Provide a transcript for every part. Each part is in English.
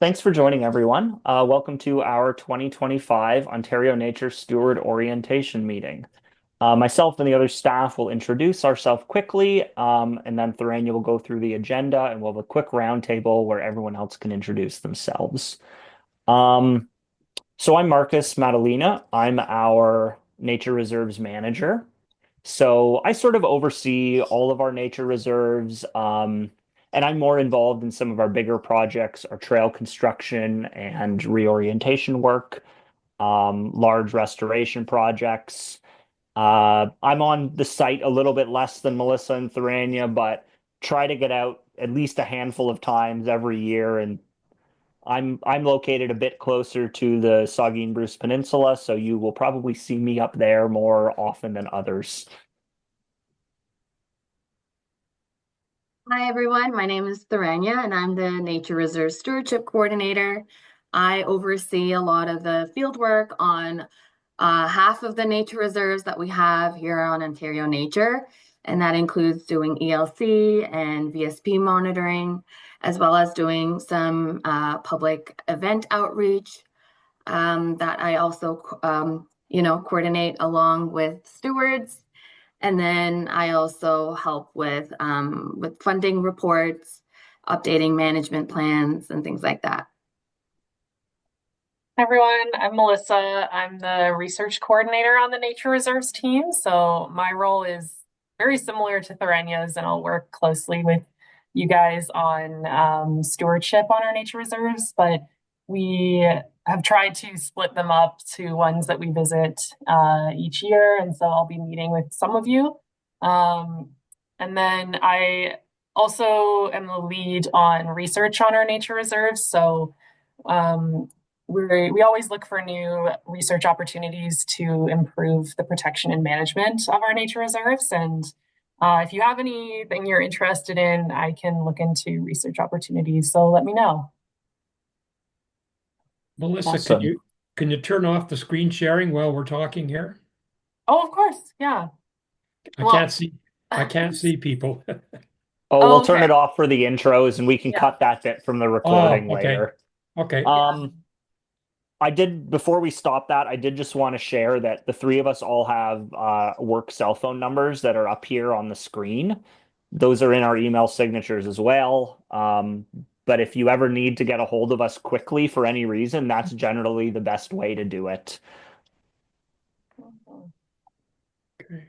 Thanks for joining, everyone. Welcome to our 2025 Ontario Nature Steward Orientation Meeting. Myself and the other staff will introduce ourselves quickly, and then Thorania will go through the agenda, and we'll have a quick roundtable where everyone else can introduce themselves. Um, so I'm Marcus Madalena. I'm our Nature Reserves Manager. So I sort of oversee all of our nature reserves, and I'm more involved in some of our bigger projects, our trail construction and reorientation work, large restoration projects. I'm on the site a little bit less than Melissa and Thorania, but try to get out at least a handful of times every year. And I'm located a bit closer to the Saugeen Bruce Peninsula, so you will probably see me up there more often than others. Hi everyone, my name is Thoranya and I'm the Nature Reserve Stewardship Coordinator. I oversee a lot of the field work on half of the nature reserves that we have here on Ontario Nature, and that includes doing ELC and VSP monitoring, as well as doing some public event outreach that I also, coordinate along with stewards. And then I also help with funding reports, updating management plans, and things like that. Hi everyone, I'm Melissa. I'm the research coordinator on the Nature Reserves team. So my role is very similar to Tharanya's, and I'll work closely with you guys on stewardship on our nature reserves. But we have tried to split them up to ones that we visit each year. And so I'll be meeting with some of you. Um, and then I also am the lead on research on our nature reserves. So um, we always look for new research opportunities to improve the protection and management of our nature reserves. And if you have anything you're interested in, I can look into research opportunities. So let me know. Melissa, can Awesome. you can you turn off the screen sharing while we're talking here? Oh, of course. Yeah. I Well, can't see I can't see people. Oh, we'll oh, turn okay. it off for the intros and we can Yeah. cut that bit from the Oh, recording okay. later. Okay. Yeah. Um, I did, before we stop that, I did just want to share that the three of us all have work cell phone numbers that are up here on the screen. Those are in our email signatures as well. But if you ever need to get a hold of us quickly for any reason, that's generally the best way to do it. Okay.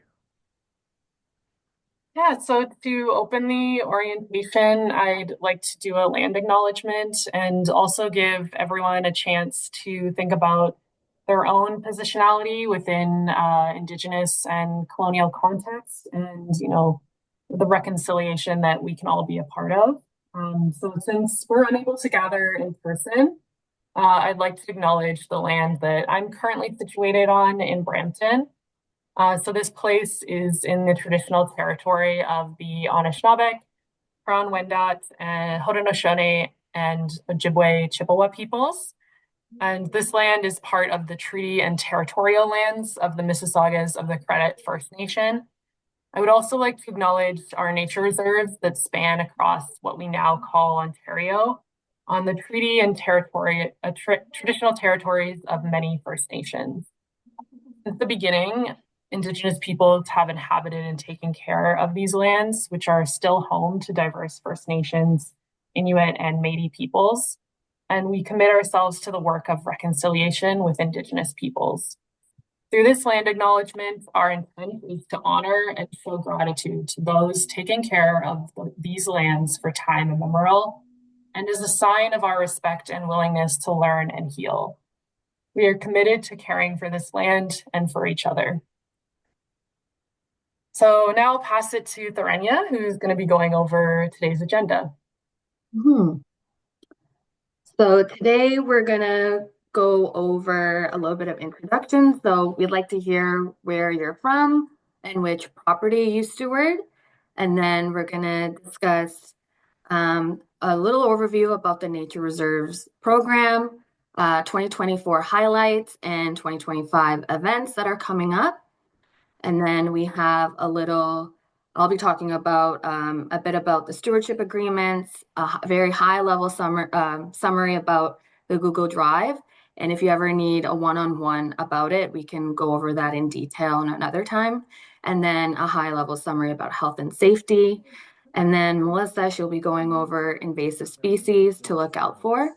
Yeah, so to open the orientation, I'd like to do a land acknowledgement and also give everyone a chance to think about their own positionality within Indigenous and colonial contexts and, the reconciliation that we can all be a part of. So since we're unable to gather in person, I'd like to acknowledge the land that I'm currently situated on in Brampton. So this place is in the traditional territory of the Anishinaabe, Huron-Wendat, and Haudenosaunee and Ojibwe Chippewa peoples. And this land is part of the treaty and territorial lands of the Mississaugas of the Credit First Nation. I would also like to acknowledge our nature reserves that span across what we now call Ontario on the treaty and traditional territories of many First Nations. Since the beginning, Indigenous peoples have inhabited and taken care of these lands, which are still home to diverse First Nations, Inuit, and Métis peoples. And we commit ourselves to the work of reconciliation with Indigenous peoples. Through this land acknowledgement, our intent is to honor and show gratitude to those taking care of these lands for time immemorial, and as a sign of our respect and willingness to learn and heal. We are committed to caring for this land and for each other. So now I'll pass it to Tharanya, who's going to be going over today's agenda. Hmm. So today we're gonna go over a little bit of introduction. So we'd like to hear where you're from and which property you steward. And then we're gonna discuss a little overview about the Nature Reserves program, 2024 highlights and 2025 events that are coming up. And then we have a little I'll be talking about a bit about the stewardship agreements, very high level summary about the Google Drive. And if you ever need a one-on-one about it, we can go over that in detail another time. And then a high level summary about health and safety. And then Melissa, she'll be going over invasive species to look out for.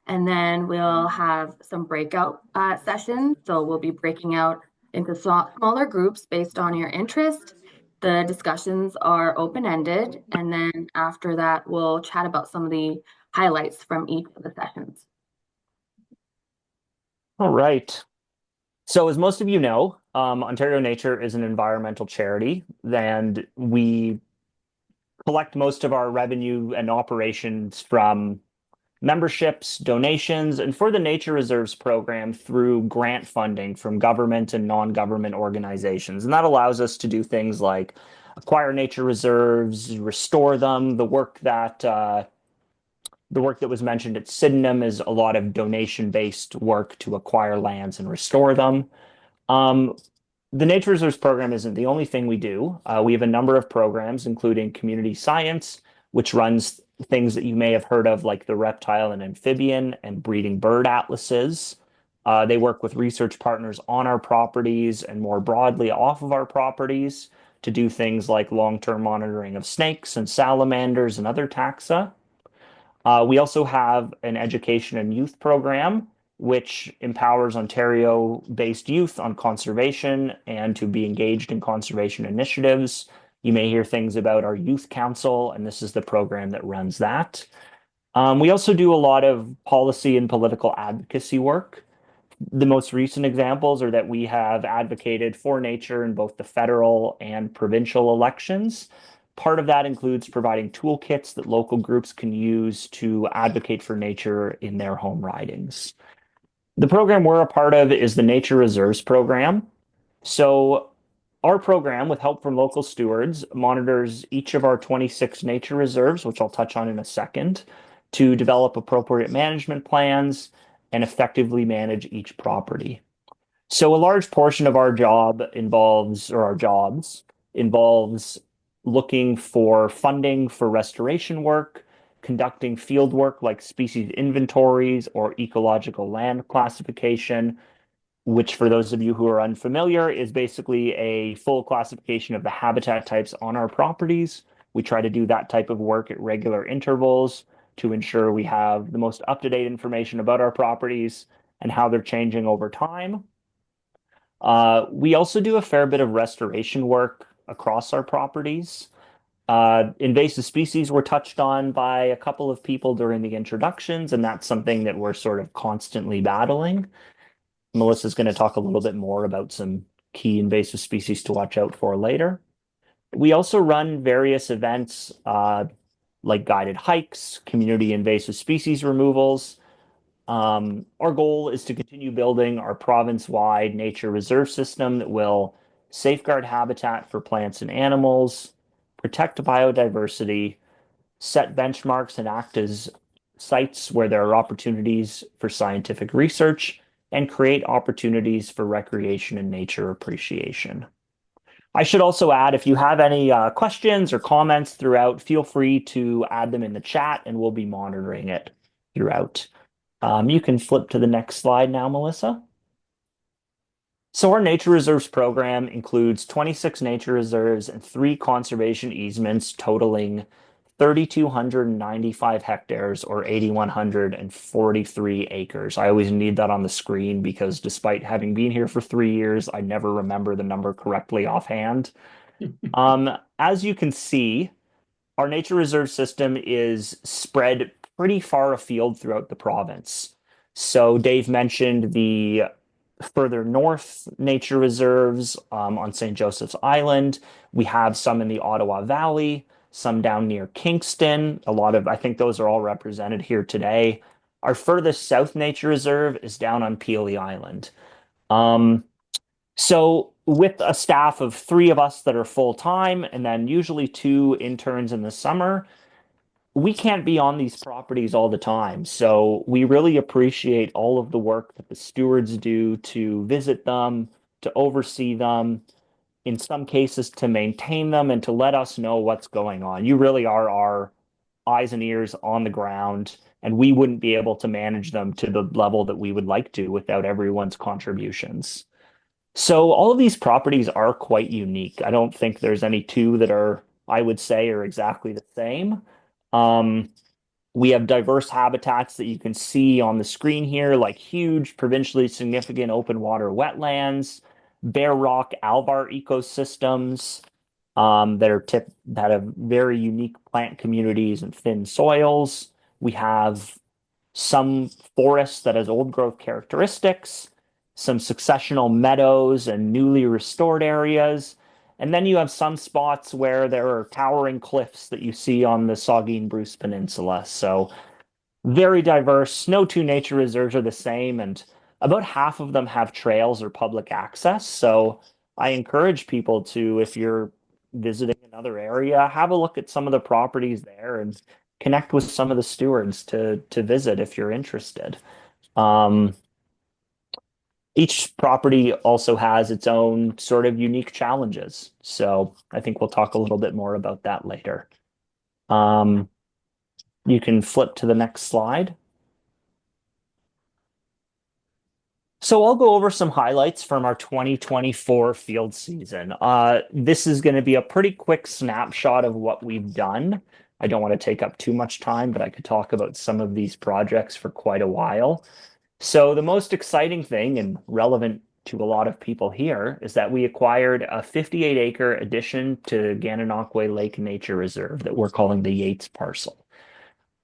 And then we'll have some breakout sessions. So we'll be breaking out into smaller groups based on your interest. The discussions are open-ended. And then after that, we'll chat about some of the highlights from each of the sessions. All right. So as most of you know, Ontario Nature is an environmental charity, and we collect most of our revenue and operations from memberships, donations, and for the Nature Reserves program through grant funding from government and non-government organizations. And that allows us to do things like acquire nature reserves, restore them. The work that was mentioned at Sydenham is a lot of donation-based work to acquire lands and restore them. Um, the Nature Reserves program isn't the only thing we do. We have a number of programs, including community science, which runs things that you may have heard of, like the reptile and amphibian and breeding bird atlases. They work with research partners on our properties and more broadly off of our properties to do things like long-term monitoring of snakes and salamanders and other taxa. We also have an education and youth program, which empowers Ontario-based youth on conservation and to be engaged in conservation initiatives. You may hear things about our youth council, and this is the program that runs that. We also do a lot of policy and political advocacy work. The most recent examples are that we have advocated for nature in both the federal and provincial elections. Part of that includes providing toolkits that local groups can use to advocate for nature in their home ridings. The program we're a part of is the Nature Reserves program. So our program, with help from local stewards, monitors each of our 26 nature reserves, which I'll touch on in a second, to develop appropriate management plans and effectively manage each property. So a large portion of our job involves, or our jobs, involves looking for funding for restoration work, conducting field work like species inventories or ecological land classification, which for those of you who are unfamiliar is basically a full classification of the habitat types on our properties. We try to do that type of work at regular intervals to ensure we have the most up-to-date information about our properties and how they're changing over time. We also do a fair bit of restoration work across our properties. Invasive species were touched on by a couple of people during the introductions, and that's something that we're sort of constantly battling. Melissa's going to talk a little bit more about some key invasive species to watch out for later. We also run various events like guided hikes, community invasive species removals. Our goal is to continue building our province-wide nature reserve system that will safeguard habitat for plants and animals, protect biodiversity, set benchmarks, and act as sites where there are opportunities for scientific research, and create opportunities for recreation and nature appreciation. I should also add, if you have any questions or comments throughout, feel free to add them in the chat and we'll be monitoring it throughout. You can flip to the next slide now, Melissa. So our nature reserves program includes 26 nature reserves and 3 conservation easements totaling 3,295 hectares or 8,143 acres. I always need that on the screen because despite having been here for 3 years, I never remember the number correctly offhand. As you can see, our nature reserve system is spread pretty far afield throughout the province. So Dave mentioned the further north nature reserves on St. Joseph's Island. We have some in the Ottawa Valley, some down near Kingston. I think those are all represented here today. Our furthest south nature reserve is down on Peely Island. So with a staff of 3 of us that are full-time and then usually 2 interns in the summer, we can't be on these properties all the time. So we really appreciate all of the work that the stewards do to visit them, to oversee them, in some cases to maintain them and to let us know what's going on. You really are our eyes and ears on the ground, and we wouldn't be able to manage them to the level that we would like to without everyone's contributions. So all of these properties are quite unique. I don't think there's any two that are, I would say, are exactly the same. Um, we have diverse habitats that you can see on the screen here, like huge, provincially significant open water wetlands, bare rock alvar ecosystems that have very unique plant communities and thin soils. We have some forests that has old growth characteristics, some successional meadows and newly restored areas. And then you have some spots where there are towering cliffs that you see on the Saugeen Bruce Peninsula. So very diverse. No two nature reserves are the same, and about half of them have trails or public access. So I encourage people to, if you're visiting another area, have a look at some of the properties there and connect with some of the stewards to visit if you're interested. Um, each property also has its own sort of unique challenges. So I think we'll talk a little bit more about that later. Um, you can flip to the next slide. So I'll go over some highlights from our 2024 field season. This is going to be a pretty quick snapshot of what we've done. I don't want to take up too much time, but I could talk about some of these projects for quite a while. So the most exciting thing and relevant to a lot of people here is that we acquired a 58-acre addition to Gananoque Lake Nature Reserve that we're calling the Yates parcel.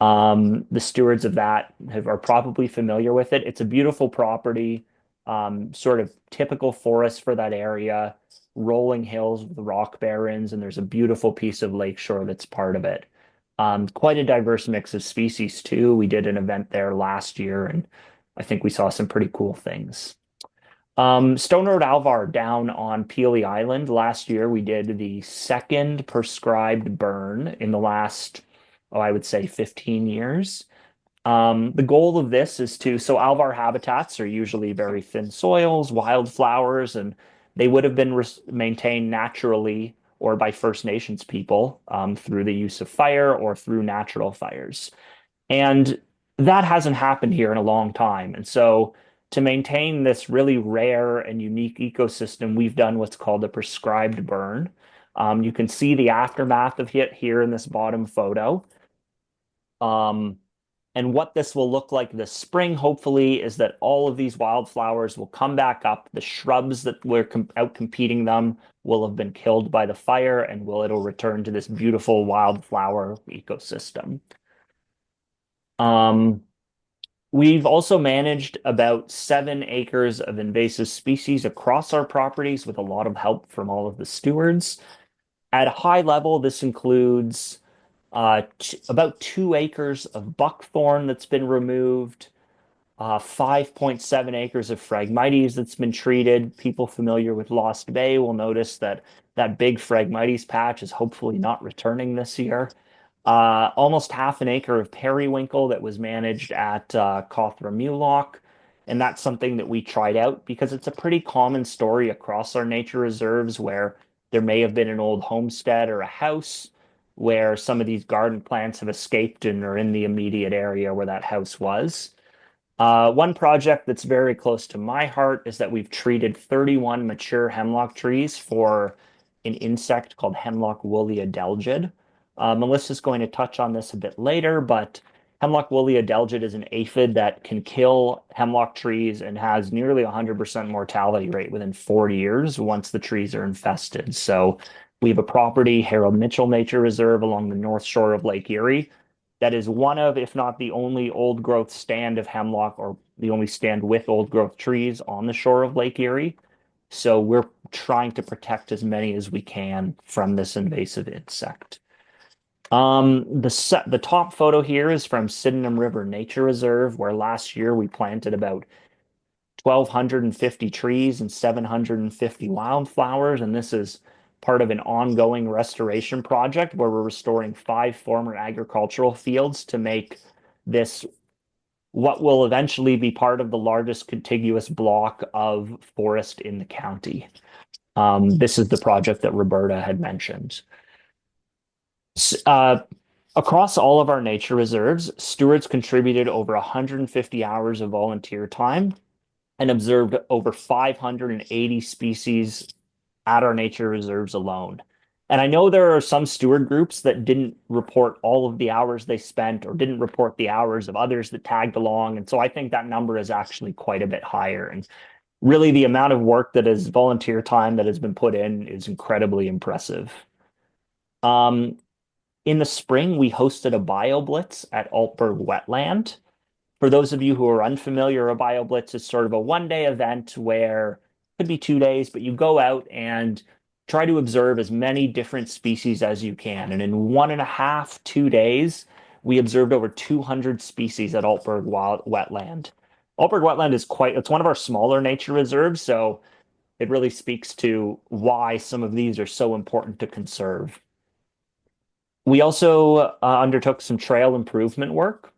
The stewards of that are probably familiar with it. It's a beautiful property, sort of typical forest for that area, rolling hills with rock barrens, and there's a beautiful piece of lakeshore that's part of it. Quite a diverse mix of species too. We did an event there last year, and I think we saw some pretty cool things. Stone Road Alvar down on Peely Island. Last year, we did the second prescribed burn in the last, oh, I would say 15 years. The goal of this is so Alvar habitats are usually very thin soils, wildflowers, and they would have been maintained naturally or by First Nations people through the use of fire or through natural fires. And that hasn't happened here in a long time. And so to maintain this really rare and unique ecosystem, we've done what's called a prescribed burn. You can see the aftermath of it here in this bottom photo. And what this will look like this spring, hopefully, is that all of these wildflowers will come back up. The shrubs that were out competing them will have been killed by the fire, and it'll return to this beautiful wildflower ecosystem. We've also managed about 7 acres of invasive species across our properties with a lot of help from all of the stewards. At a high level, this includes about 2 acres of buckthorn that's been removed, 5.7 acres of Phragmites that's been treated. People familiar with Lost Bay will notice that that big Phragmites patch is hopefully not returning this year. Almost half an acre of periwinkle that was managed at Cawthra and that's something that we tried out because it's a pretty common story across our nature reserves where there may have been an old homestead or a house where some of these garden plants have escaped and are in the immediate area where that house was. One project that's very close to my heart is that we've treated 31 mature hemlock trees for an insect called hemlock woolly adelgid. Melissa's going to touch on this a bit later, but hemlock woolly adelgid is an aphid that can kill hemlock trees and has nearly 100% mortality rate within 4 years once the trees are infested. So we have a property, Harold Mitchell Nature Reserve, along the north shore of Lake Erie, that is one of, if not the only old growth stand of hemlock or the only stand with old growth trees on the shore of Lake Erie. So we're trying to protect as many as we can from this invasive insect. The top photo here is from Sydenham River Nature Reserve, where last year we planted about 1,250 trees and 750 wildflowers, and this is part of an ongoing restoration project where we're restoring 5 former agricultural fields to make this what will eventually be part of the largest contiguous block of forest in the county. This is the project that Roberta had mentioned. Across all of our nature reserves, stewards contributed over 150 hours of volunteer time and observed over 580 species at our nature reserves alone. And I know there are some steward groups that didn't report all of the hours they spent or didn't report the hours of others that tagged along. And so I think that number is actually quite a bit higher. And really, the amount of work that is volunteer time that has been put in is incredibly impressive. Um, in the spring, we hosted a BioBlitz at Altberg Wetland. For those of you who are unfamiliar, a BioBlitz is sort of a one-day event where it could be 2 days, but you go out and try to observe as many different species as you can. And in 1.5, 2 days, we observed over 200 species at Altberg Wetland. Altberg Wetland is it's one of our smaller nature reserves, so it really speaks to why some of these are so important to conserve. We also undertook some trail improvement work.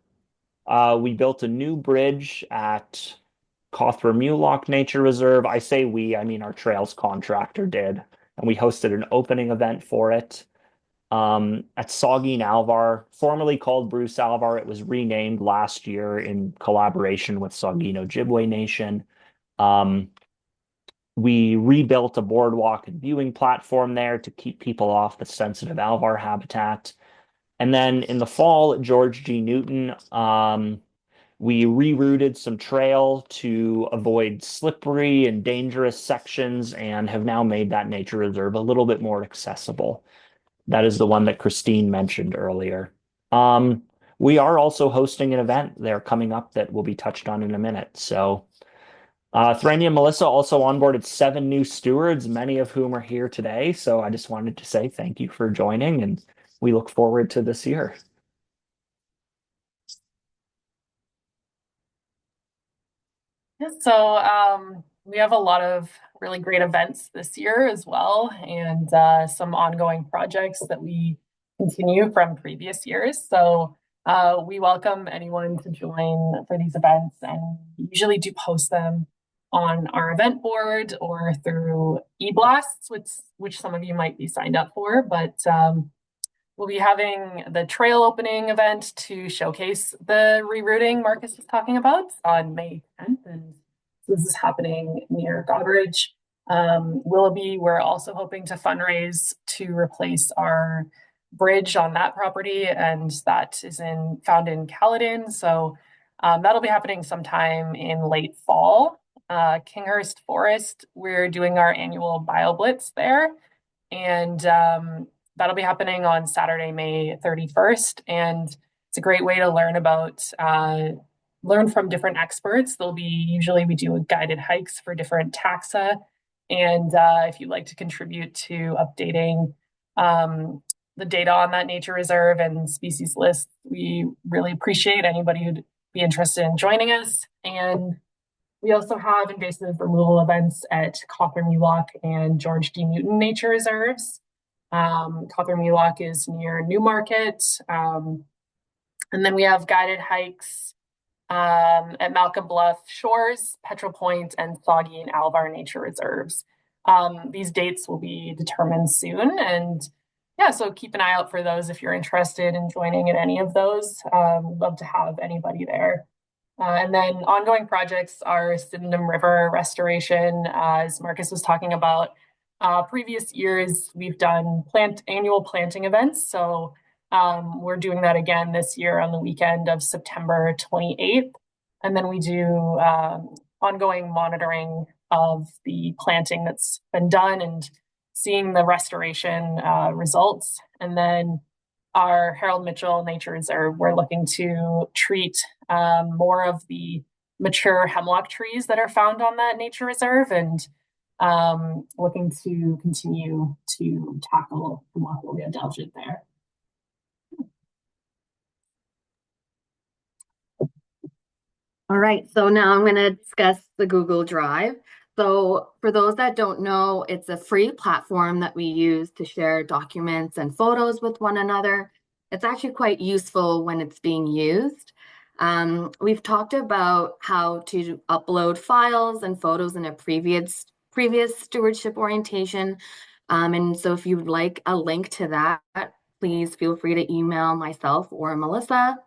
We built a new bridge at Cawthra-Mulock Nature Reserve. I say we, I mean our trails contractor did, and we hosted an opening event for it. At Saugeen Alvar, formerly called Bruce Alvar, it was renamed last year in collaboration with Saugeen Ojibwe Nation. We rebuilt a boardwalk and viewing platform there to keep people off the sensitive Alvar habitat. And then in the fall at George G. Newton, we rerouted some trail to avoid slippery and dangerous sections and have now made that nature reserve a little bit more accessible. That is the one that Christine mentioned earlier. We are also hosting an event there coming up that will be touched on in a minute. So Threnny and Melissa also onboarded 7 new stewards, many of whom are here today. So I just wanted to say thank you for joining, and we look forward to this year. Yeah, so we have a lot of really great events this year as well, and some ongoing projects that we continue from previous years. So we welcome anyone to join for these events, and we usually do post them on our event board or through e-blasts, which some of you might be signed up for. But we'll be having the trail opening event to showcase the rerouting Marcus was talking about on May 10th. And this is happening near Goderich. Willoughby, we're also hoping to fundraise to replace our bridge on that property, and that is found in Caledon. So that'll be happening sometime in late fall. Kinghurst Forest, we're doing our annual BioBlitz there, and that'll be happening on Saturday, May 31st. And it's a great way to learn from different experts. Usually we do guided hikes for different taxa. And if you'd like to contribute to updating the data on that nature reserve and species list, we really appreciate anybody who'd be interested in joining us. And we also have invasive removal events at Cawthra-Mulock and George D. Newton Nature Reserves. Cawthra-Mulock is near Newmarket. And then we have guided hikes at Malcolm Bluff Shores, Petrel Point, and Saugeen Alvar Nature Reserves. These dates will be determined soon. And yeah, so keep an eye out for those if you're interested in joining at any of those. We'd love to have anybody there. And then ongoing projects are Sydenham River restoration, as Marcus was talking about. Previous years, we've done annual planting events. So we're doing that again this year on the weekend of September 28th. And then we do ongoing monitoring of the planting that's been done and seeing the restoration results. And then our Harold Mitchell Nature Reserve, we're looking to treat more of the mature hemlock trees that are found on that nature reserve, and looking to continue to tackle the Hemlock delgid there. All right, so now I'm going to discuss the Google Drive. So for those that don't know, it's a free platform that we use to share documents and photos with one another. It's actually quite useful when it's being used. We've talked about how to upload files and photos in a previous previous stewardship orientation. And so if you'd like a link to that, please feel free to email myself or Melissa.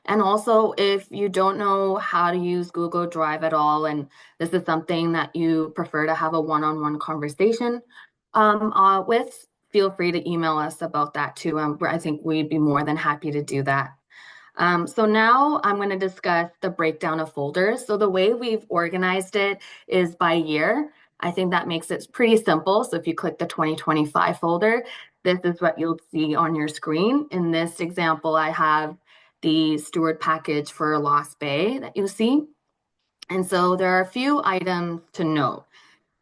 And also, if you don't know how to use Google Drive at all, and this is something that you prefer to have a one-on-one conversation with, feel free to email us about that too. I think we'd be more than happy to do that. So now I'm going to discuss the breakdown of folders. So the way we've organized it is by year. I think that makes it pretty simple. So if you click the 2025 folder, this is what you'll see on your screen. In this example, I have the Steward package for Lost Bay that you see. And so there are a few items to note.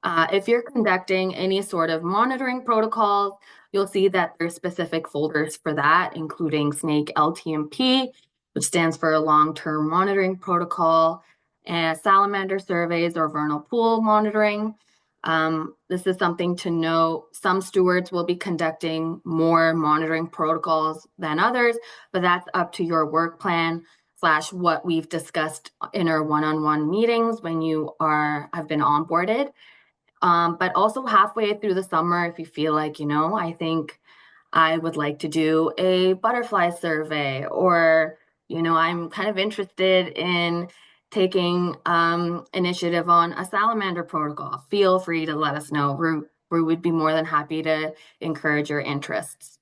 If you're conducting any sort of monitoring protocols, you'll see that there's specific folders for that, including SNAKE LTMP, which stands for Long-Term Monitoring Protocol, and salamander surveys or vernal pool monitoring. This is something to note. Some stewards will be conducting more monitoring protocols than others, but that's up to your work plan / what we've discussed in our one-on-one meetings when you have been onboarded. But also halfway through the summer, if you feel like, I think I would like to do a butterfly survey, or, I'm kind of interested in taking initiative on a salamander protocol, feel free to let us know. We would be more than happy to encourage your interests.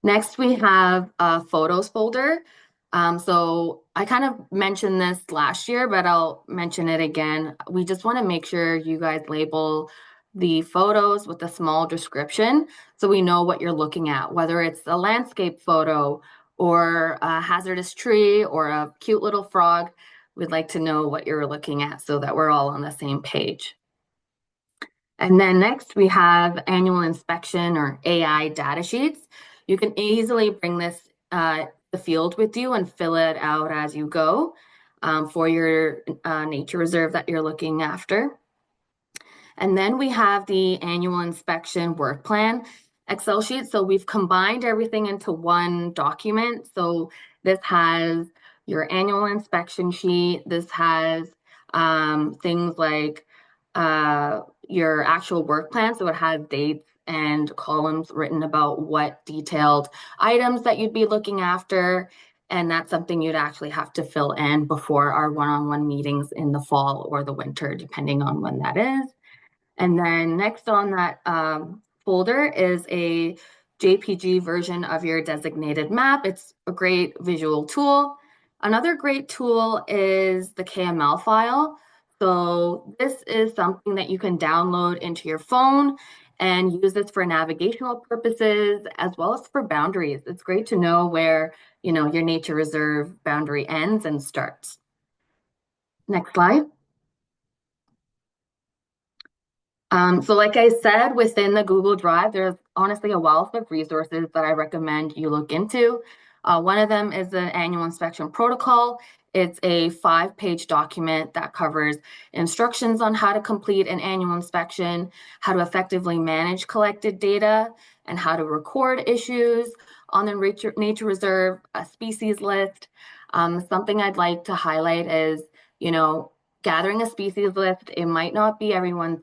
Next, we have a photos folder. So I kind of mentioned this last year, but I'll mention it again. We just want to make sure you guys label the photos with a small description so we know what you're looking at, whether it's a landscape photo or a hazardous tree or a cute little frog. We'd like to know what you're looking at so that we're all on the same page. And then next we have annual inspection or AI data sheets. You can easily bring this the field with you and fill it out as you go for your nature reserve that you're looking after. And then we have the annual inspection work plan Excel sheet. So we've combined everything into one document. So this has your annual inspection sheet. This has things like your actual work plan. So it has dates and columns written about what detailed items that you'd be looking after. And that's something you'd actually have to fill in before our one-on-one meetings in the fall or the winter, depending on when that is. And then next on that folder is a JPG version of your designated map. It's a great visual tool. Another great tool is the KML file. So this is something that you can download into your phone and use this for navigational purposes as well as for boundaries. It's great to know where, your nature reserve boundary ends and starts. Next slide. So like I said, within the Google Drive, there's honestly a wealth of resources that I recommend you look into. One of them is the annual inspection protocol. It's a 5-page document that covers instructions on how to complete an annual inspection, how to effectively manage collected data, and how to record issues on the nature reserve, a species list. Something I'd like to highlight is, gathering a species list. It might not be everyone's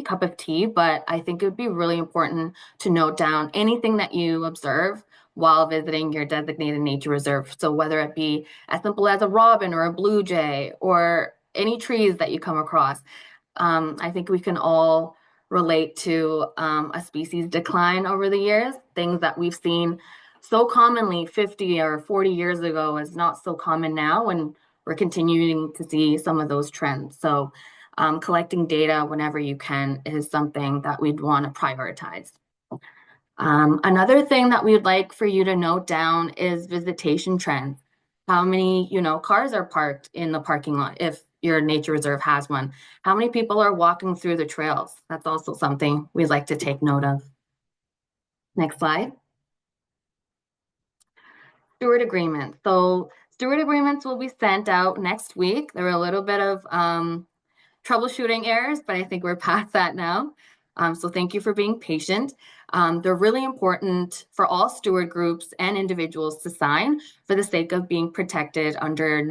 cup of tea, but I think it would be really important to note down anything that you observe while visiting your designated nature reserve. So whether it be as simple as a robin or a blue jay or any trees that you come across, I think we can all relate to a species decline over the years. Things that we've seen so commonly 50 or 40 years ago is not so common now, and we're continuing to see some of those trends. So collecting data whenever you can is something that we'd want to prioritize. Another thing that we'd like for you to note down is visitation trends. How many, cars are parked in the parking lot if your nature reserve has one? How many people are walking through the trails? That's also something we'd like to take note of. Next slide. Steward agreements. So steward agreements will be sent out next week. There were a little bit of troubleshooting errors, but I think we're past that now. So thank you for being patient. They're really important for all steward groups and individuals to sign for the sake of being protected under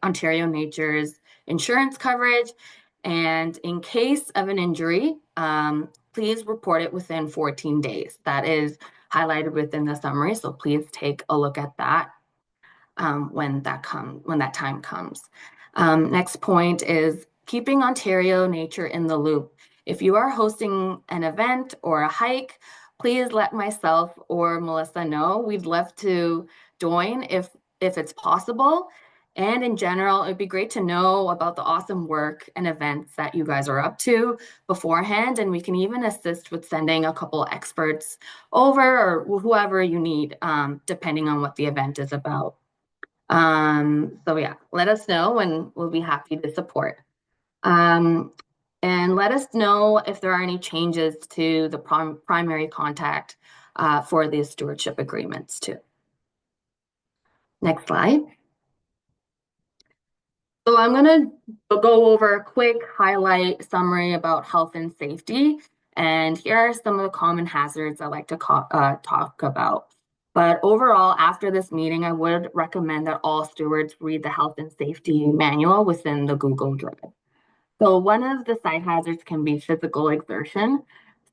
Ontario Nature's insurance coverage. And in case of an injury, please report it within 14 days. That is highlighted within the summary, so please take a look at that when that time comes. Next point is keeping Ontario nature in the loop. If you are hosting an event or a hike, please let myself or Melissa know. We'd love to join if it's possible. And in general, it'd be great to know about the awesome work and events that you guys are up to beforehand. And we can even assist with sending a couple experts over or whoever you need, depending on what the event is about. So yeah, let us know and we'll be happy to support. And let us know if there are any changes to the primary contact for these stewardship agreements too. Next slide. So I'm going to go over a quick highlight summary about health and safety. And here are some of the common hazards I like to talk about. But overall, after this meeting, I would recommend that all stewards read the health and safety manual within the Google Drive. So one of the site hazards can be physical exertion.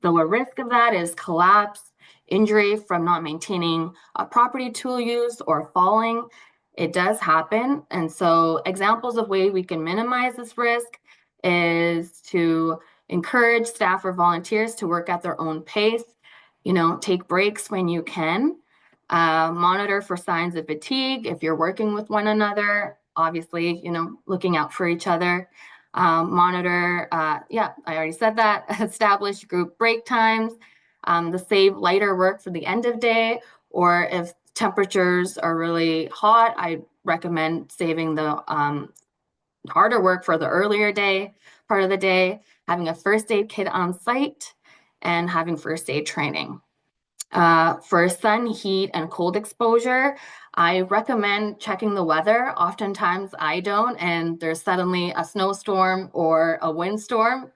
So a risk of that is collapse, injury from not maintaining a property tool use, or falling. It does happen. And so examples of ways we can minimize this risk is to encourage staff or volunteers to work at their own pace, take breaks when you can, monitor for signs of fatigue if you're working with one another, obviously, looking out for each other. Monitor, I already said that, establish group break times, to save lighter work for the end of day, or if temperatures are really hot, I recommend saving the harder work for the earlier part of the day, having a first aid kit on site, and having first aid training. For sun, heat, and cold exposure, I recommend checking the weather. Oftentimes I don't, and there's suddenly a snowstorm or a windstorm.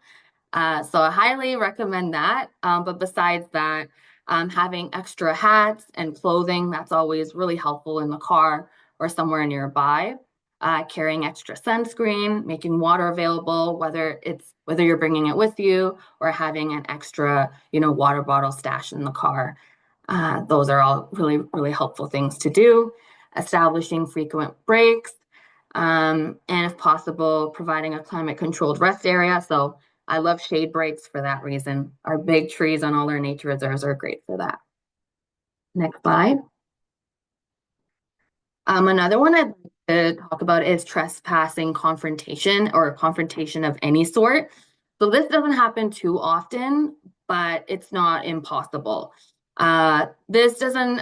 So I highly recommend that. But besides that, having extra hats and clothing, that's always really helpful in the car or somewhere nearby. Carrying extra sunscreen, making water available, whether you're bringing it with you or having an extra, water bottle stashed in the car. Those are all really, really helpful things to do. Establishing frequent breaks, and if possible, providing a climate-controlled rest area. So I love shade breaks for that reason. Our big trees on all our nature reserves are great for that. Next slide. Another one I'd like to talk about is trespassing confrontation or confrontation of any sort. So this doesn't happen too often, but it's not impossible. This doesn't,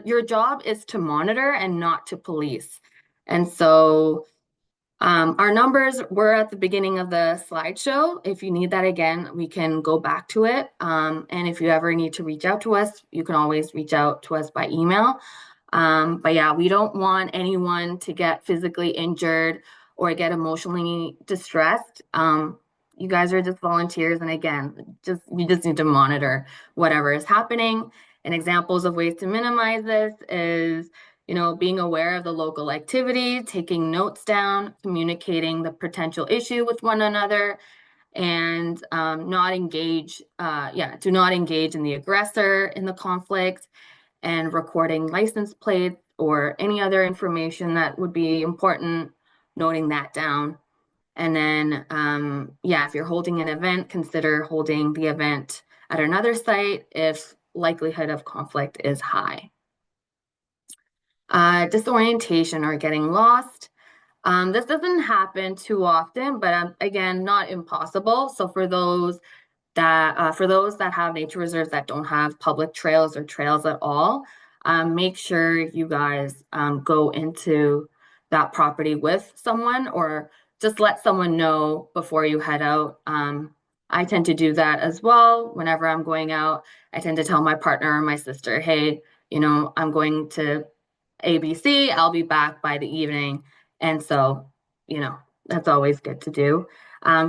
your job is to monitor and not to police. And so our numbers were at the beginning of the slideshow. If you need that again, we can go back to it. And if you ever need to reach out to us, you can always reach out to us by email. But yeah, we don't want anyone to get physically injured or get emotionally distressed. You guys are just volunteers. And again, you just need to monitor whatever is happening. And examples of ways to minimize this is, being aware of the local activity, taking notes down, communicating the potential issue with one another, and do not engage in the aggressor in the conflict, and recording license plates or any other information that would be important, noting that down. And then, if you're holding an event, consider holding the event at another site if likelihood of conflict is high. Disorientation or getting lost. This doesn't happen too often, but again, not impossible. So for those that have nature reserves that don't have public trails or trails at all, make sure you guys go into that property with someone, or just let someone know before you head out. I tend to do that as well. Whenever I'm going out, I tend to tell my partner or my sister, hey, I'm going to ABC, I'll be back by the evening. And so, that's always good to do.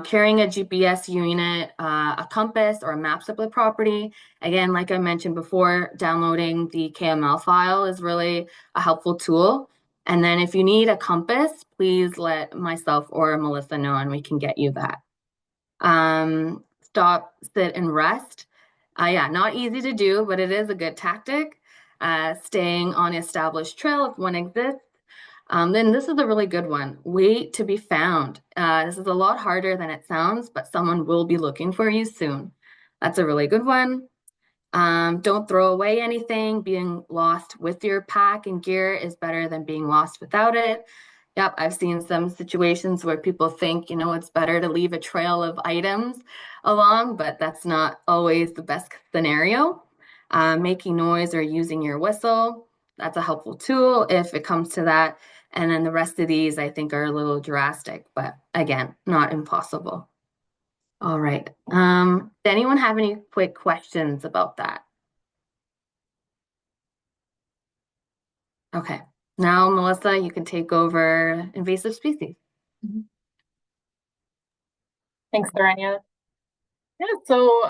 Carrying a GPS unit, a compass, or maps of the property. Again, like I mentioned before, downloading the KML file is really a helpful tool. And then if you need a compass, please let myself or Melissa know and we can get you that. Stop, sit, and rest. Yeah, not easy to do, but it is a good tactic. Staying on established trail if one exists. Then this is a really good one. Wait to be found. This is a lot harder than it sounds, but someone will be looking for you soon. That's a really good one. Don't throw away anything. Being lost with your pack and gear is better than being lost without it. Yep, I've seen some situations where people think, it's better to leave a trail of items along, but that's not always the best scenario. Making noise or using your whistle, that's a helpful tool if it comes to that. And then the rest of these, I think, are a little drastic, but again, not impossible. All right. Does anyone have any quick questions about that? Okay. Now, Melissa, you can take over invasive species. Thanks, Lorena. Yeah, so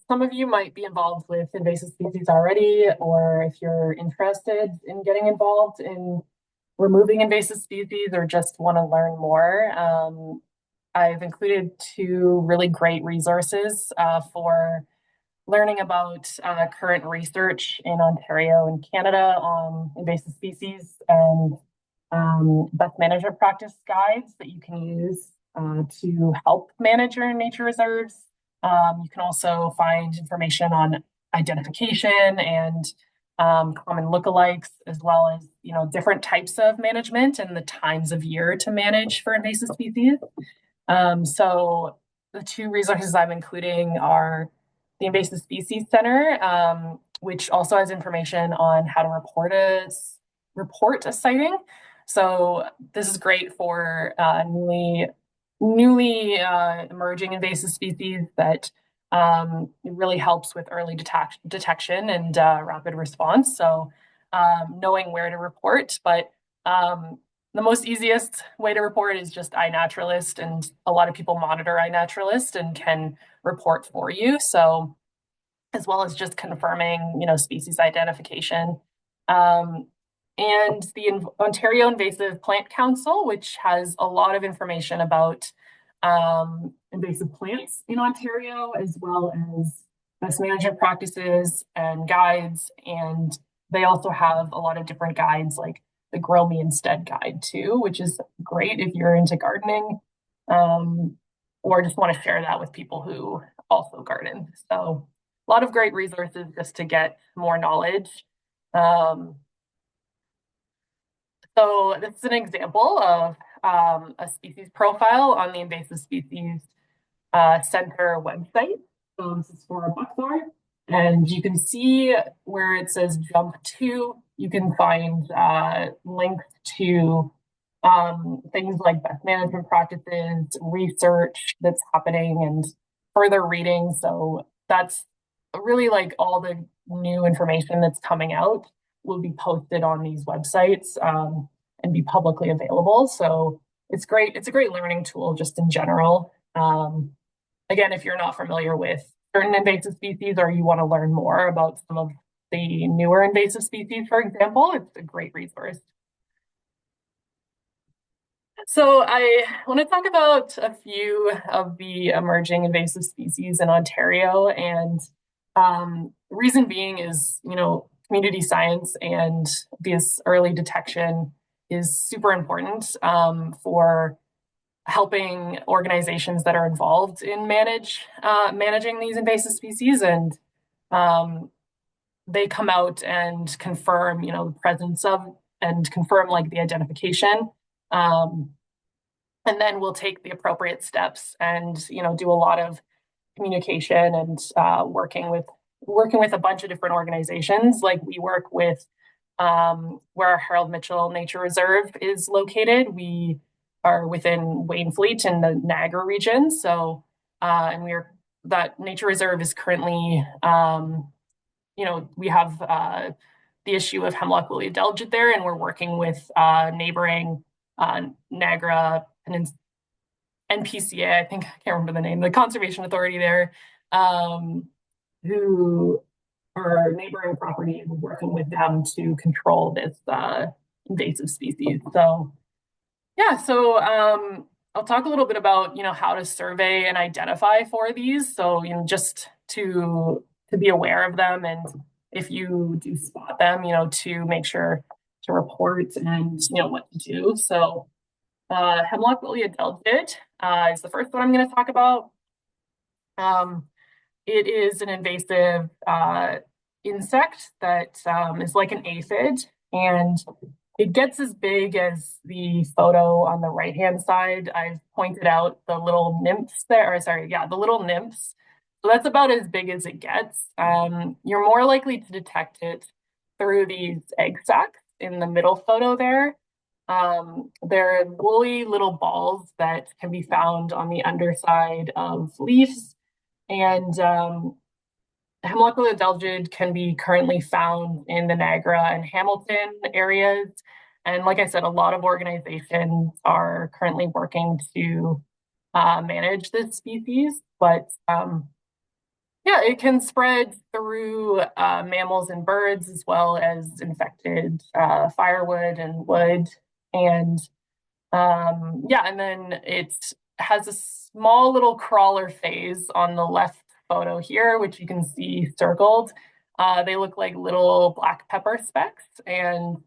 some of you might be involved with invasive species already, or if you're interested in getting involved in removing invasive species or just want to learn more, I've included two really great resources for learning about current research in Ontario and Canada on invasive species and best management practice guides that you can use to help manage your nature reserves. You can also find information on identification and common lookalikes, as well as different types of management and the times of year to manage for invasive species. So the two resources I'm including are the Invasive Species Center, which also has information on how to report a sighting. So this is great for newly emerging invasive species that it really helps with early detection and rapid response. So knowing where to report, but the most easiest way to report is just iNaturalist, and a lot of people monitor iNaturalist and can report for you. So as well as just confirming, species identification. And the Ontario Invasive Plant Council, which has a lot of information about invasive plants in Ontario, as well as best management practices and guides. And they also have a lot of different guides, like the Grow Me Instead guide too, which is great if you're into gardening or just want to share that with people who also garden. So a lot of great resources just to get more knowledge. So this is an example of a species profile on the Invasive Species Center website. So this is for a buckthorn. And you can see where it says jump to, you can find links to things like best management practices, research that's happening, and further reading. So that's really like all the new information that's coming out will be posted on these websites and be publicly available. So it's great. It's a great learning tool just in general. Again, if you're not familiar with certain invasive species or you want to learn more about some of the newer invasive species, for example, it's a great resource. So I want to talk about a few of the emerging invasive species in Ontario. And reason being is, community science and this early detection is super important for helping organizations that are involved in managing these invasive species. And they come out and confirm, the presence of and confirm like the identification. And then we'll take the appropriate steps and, do a lot of communication and working with a bunch of different organizations. Like we work with where our Harold Mitchell Nature Reserve is located. We are within Wainfleet in the Niagara region. So, and that nature reserve is currently, we have the issue of hemlock woolly adelgid there, and we're working with neighboring Niagara NPCA, I think, I can't remember the name, the conservation authority there, who are neighboring property, and working with them to control this, invasive species. So yeah, so I'll talk a little bit about, how to survey and identify for these. So, just to be aware of them, and if you do spot them, to make sure to report and what to do. So hemlock woolly adelgid is the first one I'm going to talk about. It is an invasive insect that is like an aphid, and it gets as big as the photo on the right-hand side. I've pointed out the little nymphs there, or sorry, yeah, the little nymphs. So that's about as big as it gets. You're more likely to detect it through these egg sacs in the middle photo there. They're woolly little balls that can be found on the underside of leaves. And hemlock woolly adelgid can be currently found in the Niagara and Hamilton areas. And like I said, a lot of organizations are currently working to manage this species. But yeah, it can spread through mammals and birds, as well as infected firewood and wood. And yeah, and then it has a small little crawler phase on the left photo here, which you can see circled. They look like little black pepper specks, and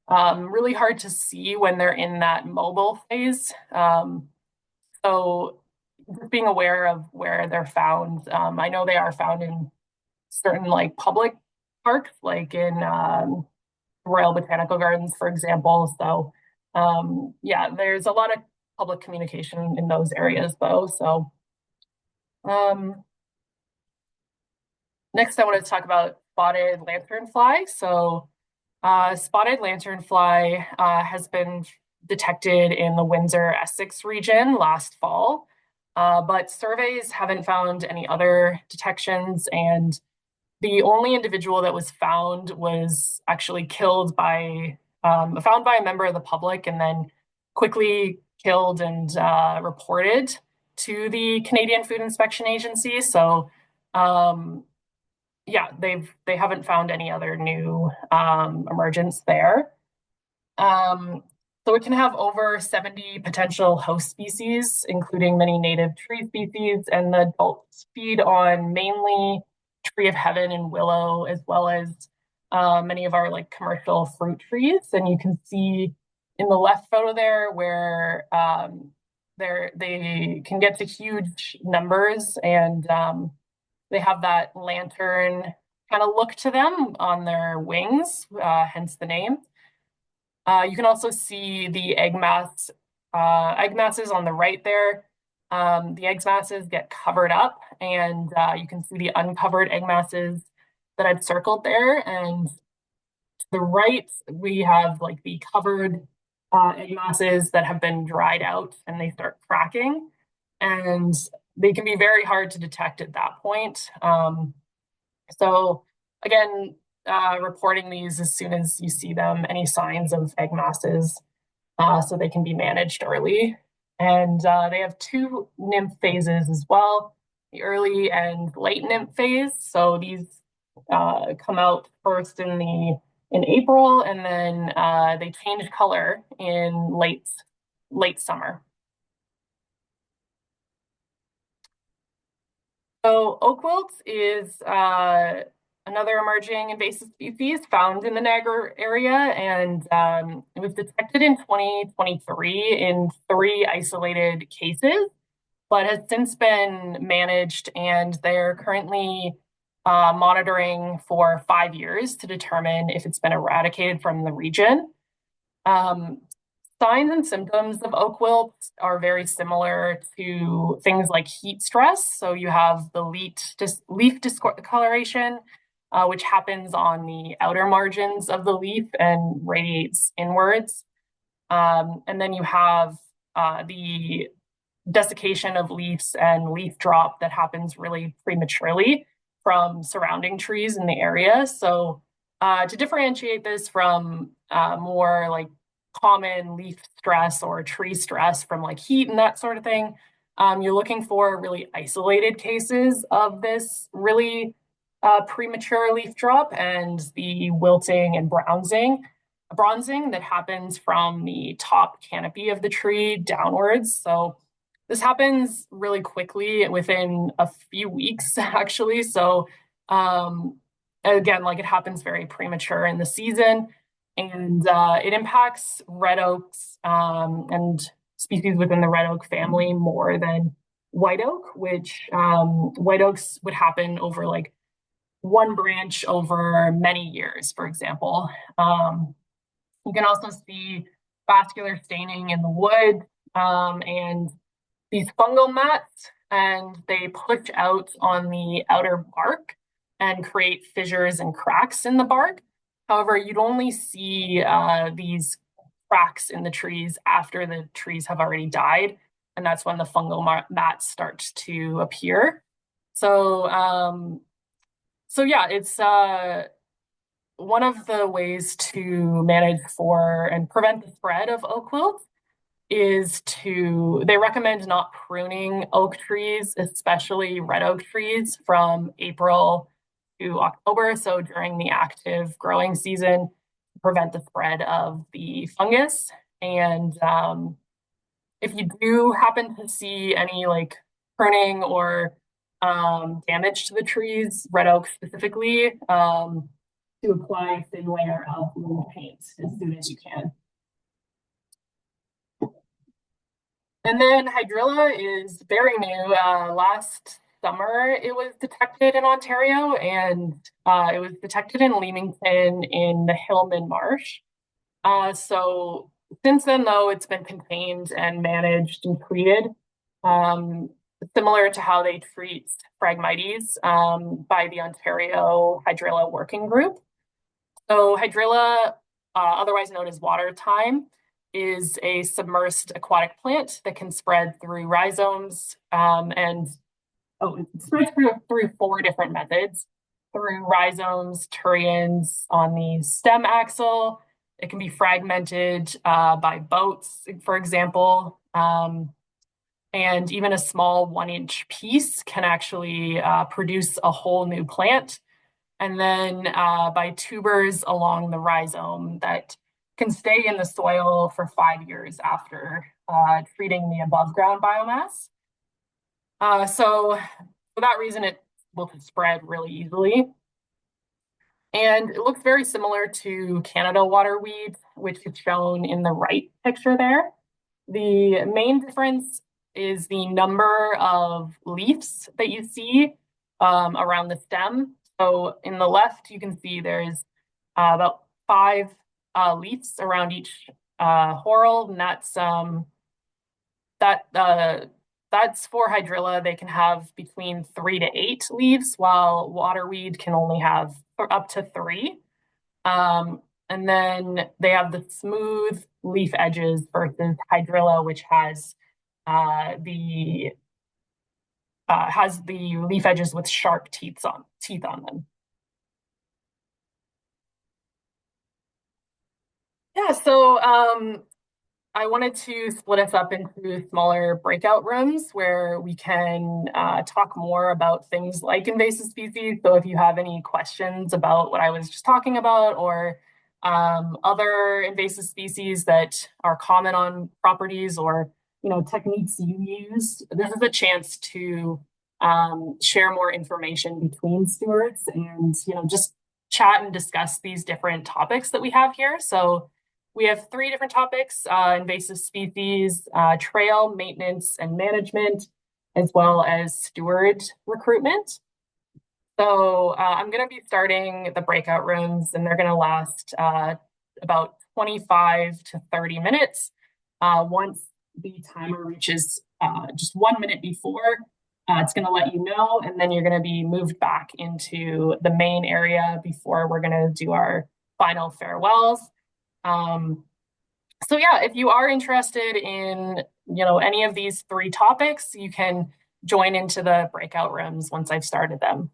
really hard to see when they're in that mobile phase. So just being aware of where they're found. I know they are found in certain like public parks, like in Royal Botanical Gardens, for example. So yeah, there's a lot of public communication in those areas though. So next I want to talk about spotted lanternfly. So spotted lanternfly has been detected in the Windsor-Essex region last fall, but surveys haven't found any other detections, and the only individual that was found was actually found by a member of the public and then quickly killed and reported to the Canadian Food Inspection Agency. So yeah, they haven't found any other new emergence there. So it can have over 70 potential host species, including many native tree species, and the adults feed on mainly tree of heaven and willow, as well as many of our like commercial fruit trees. And you can see in the left photo there where they can get to huge numbers, and they have that lantern kind of look to them on their wings, hence the name. You can also see the egg masses on the right there. The egg masses get covered up, and you can see the uncovered egg masses that I've circled there. And to the right, we have like the covered egg masses that have been dried out and they start cracking. And they can be very hard to detect at that point. So again, reporting these as soon as you see them, any signs of egg masses, so they can be managed early. And they have two nymph phases as well, the early and late nymph phase. So these come out first in April, and then they change color in late summer. So oak wilt is another emerging invasive species found in the Niagara area, and it was detected in 2023 in 3 isolated cases, but has since been managed, and they're currently monitoring for 5 years to determine if it's been eradicated from the region. Signs and symptoms of oak wilt are very similar to things like heat stress. So you have the leaf discoloration, which happens on the outer margins of the leaf and radiates inwards. And then you have the desiccation of leaves and leaf drop that happens really prematurely from surrounding trees in the area. So to differentiate this from more like common leaf stress or tree stress from like heat and that sort of thing, you're looking for really isolated cases of this really premature leaf drop and the wilting and browsing. bronzing that happens from the top canopy of the tree downwards. So this happens really quickly within a few weeks, actually. So again, like it happens very premature in the season, and it impacts red oaks and species within the red oak family more than white oak, which white oaks would happen over like one branch over many years, for example. You can also see vascular staining in the wood and these fungal mats, and they push out on the outer bark and create fissures and cracks in the bark. However, you'd only see these cracks in the trees after the trees have already died, and that's when the fungal mats start to appear. So yeah, it's one of the ways to manage for and prevent the spread of oak wilt is they recommend not pruning oak trees, especially red oak trees, from April to October, so during the active growing season, to prevent the spread of the fungus. And if you do happen to see any like pruning or damage to the trees, red oak specifically, to apply a thin layer of wood paint as soon as you can. And then hydrilla is very new. Last summer, it was detected in Ontario, and it was detected in Leamington in the Hillman Marsh. So since then, though, it's been contained and managed and treated, similar to how they treat Phragmites by the Ontario Hydrilla Working Group. So hydrilla, otherwise known as water thyme, is a submersed aquatic plant that can spread through rhizomes it spreads through four different methods: through rhizomes, turions on the stem axil. It can be fragmented by boats, for example, and even a small 1-inch piece can actually produce a whole new plant. And then by tubers along the rhizome that can stay in the soil for 5 years after treating the above ground biomass. So for that reason, it will spread really easily. And it looks very similar to Canada waterweed, which is shown in the right picture there. The main difference is the number of leaves that you see around the stem. So in the left, you can see there's about 5 leaves around each whorl, and that's for hydrilla. They can have between 3 to 8 leaves, while waterweed can only have up to 3. And then they have the smooth leaf edges versus hydrilla, which has the leaf edges with sharp teeth on them. Yeah, so I wanted to split us up into smaller breakout rooms where we can talk more about things like invasive species. So if you have any questions about what I was just talking about, or other invasive species that are common on properties, or techniques you use, this is a chance to share more information between stewards and just chat and discuss these different topics that we have here. So we have 3 different topics: invasive species, trail maintenance and management, as well as steward recruitment. So I'm going to be starting the breakout rooms, and they're going to last about 25 to 30 minutes. Once the timer reaches just 1 minute before, it's going to let you know, and then you're going to be moved back into the main area before we're going to do our final farewells. So yeah, if you are interested in any of these 3 topics, you can join into the breakout rooms once I've started them.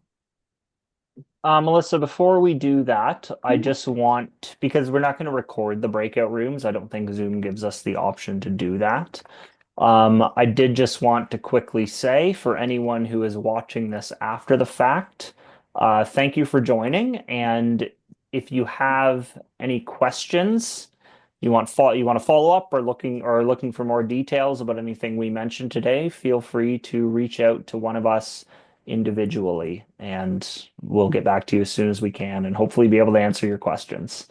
Melissa, before we do that, I just want, because we're not going to record the breakout rooms, I don't think Zoom gives us the option to do that. I did just want to quickly say, for anyone who is watching this after the fact, thank you for joining. And if you have any questions, you want to follow up or looking for more details about anything we mentioned today, feel free to reach out to one of us individually, and we'll get back to you as soon as we can and hopefully be able to answer your questions.